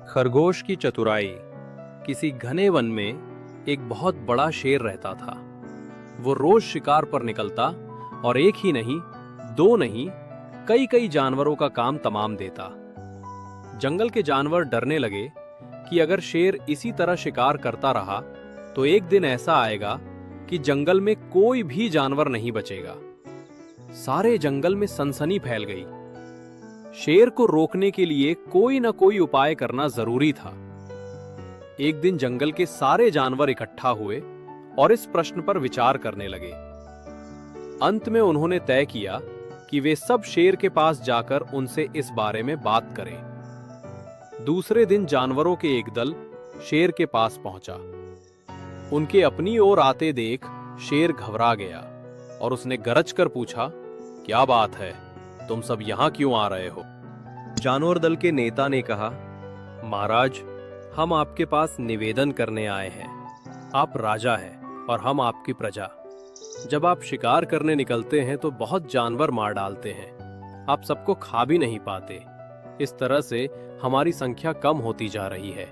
खरगोश की चतुराई। किसी घने वन में एक बहुत बड़ा शेर रहता था। वो रोज शिकार पर निकलता और एक ही नहीं, दो नहीं, कई कई जानवरों का काम तमाम देता। जंगल के जानवर डरने लगे कि अगर शेर इसी तरह शिकार करता रहा तो एक दिन ऐसा आएगा कि जंगल में कोई भी जानवर नहीं बचेगा। सारे जंगल में सनसनी फैल गई। शेर को रोकने के लिए कोई ना कोई उपाय करना जरूरी था। एक दिन जंगल के सारे जानवर इकट्ठा हुए और इस प्रश्न पर विचार करने लगे। अंत में उन्होंने तय किया कि वे सब शेर के पास जाकर उनसे इस बारे में बात करें। दूसरे दिन जानवरों के एक दल शेर के पास पहुंचा। उनके अपनी ओर आते देख शेर घबरा गया और उसने गरज कर पूछा, क्या बात है, तुम सब यहां क्यों आ रहे हो? जानवर दल के नेता ने कहा, महाराज, हम आपके पास निवेदन करने आए हैं। आप राजा हैं और हम आपकी प्रजा। जब आप शिकार करने निकलते हैं तो बहुत जानवर मार डालते हैं। आप सबको खा भी नहीं पाते। इस तरह से हमारी संख्या कम होती जा रही है।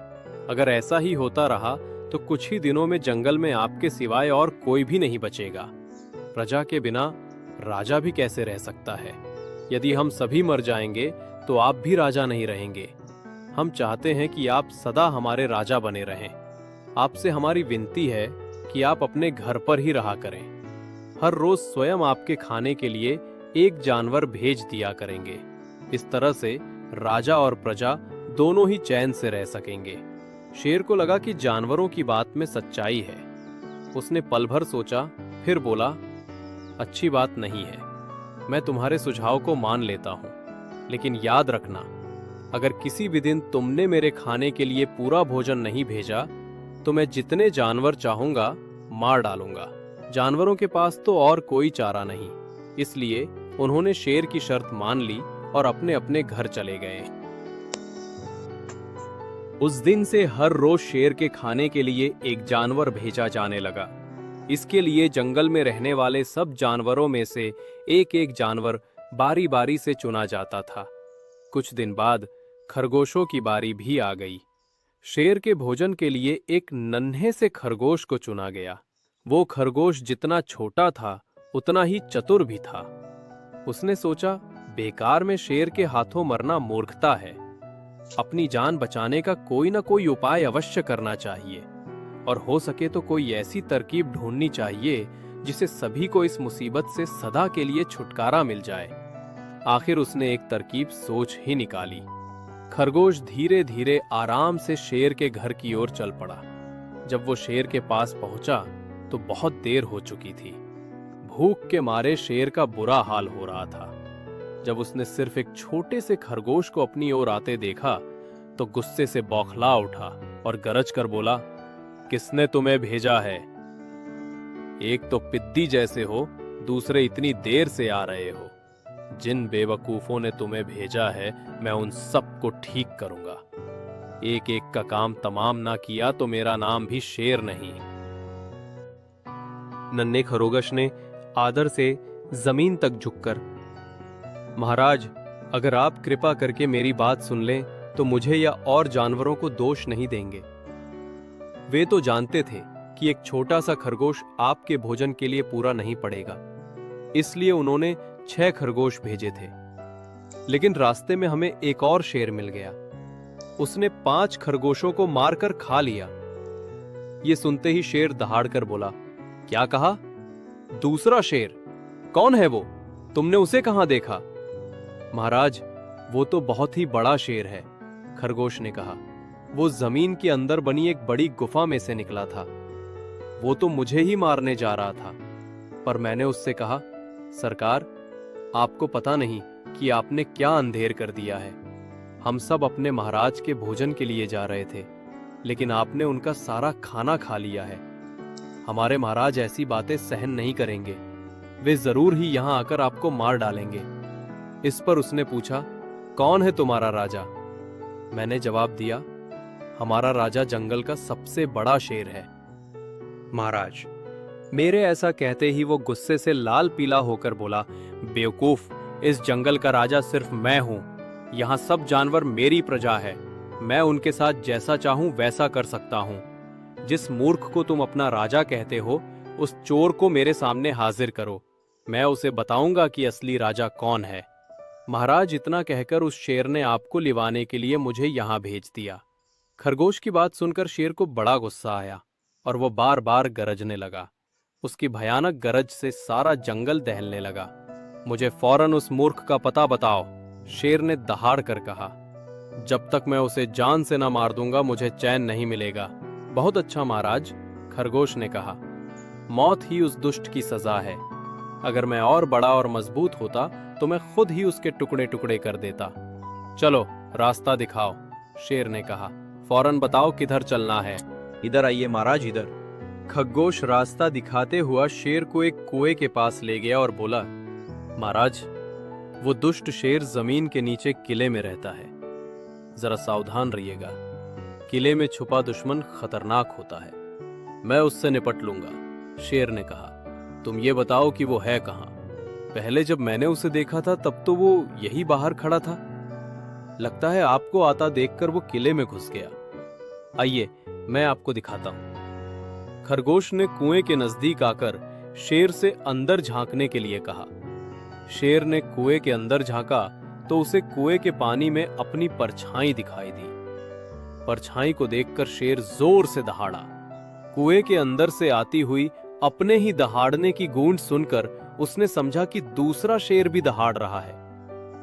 अगर ऐसा ही होता रहा तो कुछ ही दिनों में जंगल में आपके सिवाय और कोई भी नहीं बचेगा। प्रजा के बिना राजा भी कैसे रह सकता है? यदि हम सभी मर जाएंगे तो आप भी राजा नहीं रहेंगे। हम चाहते हैं कि आप सदा हमारे राजा बने रहें। आपसे हमारी विनती है कि आप अपने घर पर ही रहा करें। हर रोज स्वयं आपके खाने के लिए एक जानवर भेज दिया करेंगे। इस तरह से राजा और प्रजा दोनों ही चैन से रह सकेंगे। शेर को लगा कि जानवरों की बात में सच्चाई है। उसने पल भर सोचा, फिर बोला, अच्छी बात नहीं है, मैं तुम्हारे सुझाव को मान लेता हूं, लेकिन याद रखना, अगर किसी भी दिन तुमने मेरे खाने के लिए पूरा भोजन नहीं भेजा तो मैं जितने जानवर चाहूंगा मार डालूंगा। जानवरों के पास तो और कोई चारा नहीं, इसलिए उन्होंने शेर की शर्त मान ली और अपने अपने घर चले गए। उस दिन से हर रोज शेर के खाने के लिए एक जानवर भेजा जाने लगा। इसके लिए जंगल में रहने वाले सब जानवरों में से एक एक जानवर बारी बारी से चुना जाता था। कुछ दिन बाद खरगोशों की बारी भी आ गई। शेर के भोजन के लिए एक नन्हे से खरगोश को चुना गया। वो खरगोश जितना छोटा था उतना ही चतुर भी था। उसने सोचा, बेकार में शेर के हाथों मरना मूर्खता है। अपनी जान बचाने का कोई ना कोई उपाय अवश्य करना चाहिए और हो सके तो कोई ऐसी तरकीब ढूंढनी चाहिए जिसे सभी को इस मुसीबत से सदा के लिए छुटकारा मिल जाए। आखिर उसने एक तरकीब सोच ही निकाली। खरगोश धीरे धीरे आराम से शेर के घर की ओर चल पड़ा। जब वो शेर के पास पहुंचा तो बहुत देर हो चुकी थी। भूख के मारे शेर का बुरा हाल हो रहा था। जब उसने सिर्फ एक छोटे से खरगोश को अपनी ओर आते देखा तो गुस्से से बौखला उठा और गरज कर बोला, किसने तुम्हें भेजा है? एक तो पिद्दी जैसे हो, दूसरे इतनी देर से आ रहे हो। जिन बेवकूफों ने तुम्हें भेजा है मैं उन सबको ठीक करूंगा। एक एक का काम तमाम ना किया तो मेरा नाम भी शेर नहीं। नन्हे खरगोश ने आदर से जमीन तक झुककर, महाराज, अगर आप कृपा करके मेरी बात सुन लें तो मुझे या और जानवरों को दोष नहीं देंगे। वे तो जानते थे कि एक छोटा सा खरगोश आपके भोजन के लिए पूरा नहीं पड़ेगा, इसलिए उन्होंने 6 खरगोश भेजे थे। लेकिन रास्ते में हमें एक और शेर मिल गया। उसने 5 खरगोशों को मारकर खा लिया। ये सुनते ही शेर दहाड़कर बोला, क्या कहा? दूसरा शेर? कौन है वो? तुमने उसे कहां देखा? महाराज, वो तो बहुत ही बड़ा शेर है, खरगोश ने कहा। वो जमीन के अंदर बनी एक बड़ी गुफा में से निकला था। वो तो मुझे ही मारने जा रहा था, पर मैंने उससे कहा, सरकार, आपको पता नहीं कि आपने क्या अंधेर कर दिया है। हम सब अपने महाराज के भोजन के लिए जा रहे थे, लेकिन आपने उनका सारा खाना खा लिया है। हमारे महाराज ऐसी बातें सहन नहीं करेंगे। वे जरूर ही यहां आकर आपको मार डालेंगे। इस पर उसने पूछा, कौन है तुम्हारा राजा? मैंने जवाब दिया, हमारा राजा जंगल का सबसे बड़ा शेर है। महाराज, मेरे ऐसा कहते ही वो गुस्से से लाल पीला होकर बोला, बेवकूफ, इस जंगल का राजा सिर्फ मैं हूं। यहाँ सब जानवर मेरी प्रजा है। मैं उनके साथ जैसा चाहूं वैसा कर सकता हूं। जिस मूर्ख को तुम अपना राजा कहते हो, उस चोर को मेरे सामने हाजिर करो। मैं उसे बताऊंगा कि असली राजा कौन है। महाराज, इतना कहकर उस शेर ने आपको लिवाने के लिए मुझे यहां भेज दिया। खरगोश की बात सुनकर शेर को बड़ा गुस्सा आया और वो बार बार गरजने लगा। उसकी भयानक गरज से सारा जंगल दहलने लगा। मुझे फौरन उस मूर्ख का पता बताओ, शेर ने दहाड़ कर कहा। जब तक मैं उसे जान से न मार दूंगा मुझे चैन नहीं मिलेगा। बहुत अच्छा महाराज, खरगोश ने कहा। मौत ही उस दुष्ट की सजा है। अगर मैं और बड़ा और मजबूत होता तो मैं खुद ही उसके टुकड़े टुकड़े कर देता। चलो रास्ता दिखाओ, शेर ने कहा। फौरन बताओ किधर चलना है। इधर आइए महाराज, इधर। खरगोश रास्ता दिखाते हुआ शेर को एक कुएं के पास ले गया और बोला, महाराज, वो दुष्ट शेर जमीन के नीचे किले में रहता है। जरा सावधान रहिएगा। किले में छुपा दुश्मन खतरनाक होता है। मैं उससे निपट लूंगा, शेर ने कहा। तुम ये बताओ कि वो है कहां? पहले जब मैंने उसे देखा था तब तो वो यही बाहर खड़ा था। लगता है आपको आता देखकर वो किले में घुस गया। आइए, मैं आपको दिखाता हूं। खरगोश ने कुएं के नजदीक आकर शेर से अंदर झांकने के लिए कहा। शेर ने कुएं के अंदर झांका तो उसे कुएं के पानी में अपनी परछाई दिखाई दी। परछाई को देखकर शेर जोर से दहाड़ा। कुएं के अंदर से आती हुई अपने ही दहाड़ने की गूंज सुनकर उसने समझा कि दूसरा शेर भी दहाड़ रहा है।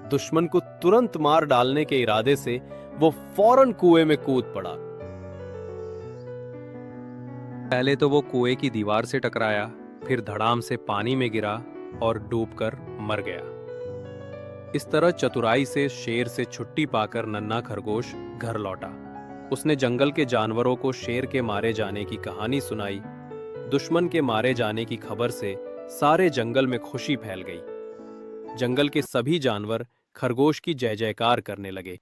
दुश्मन को तुरंत मार डालने के इरादे से वो फौरन कुएं में कूद पड़ा। पहले तो वो कुएं की दीवार से टकराया, फिर धड़ाम से पानी में गिरा और डूबकर मर गया। इस तरह चतुराई से शेर से छुट्टी पाकर नन्हा खरगोश घर लौटा। उसने जंगल के जानवरों को शेर के मारे जाने की कहानी सुनाई। दुश्मन के मारे जाने की खबर से सारे जंगल में खुशी फैल गई। जंगल के सभी जानवर खरगोश की जय जयकार करने लगे।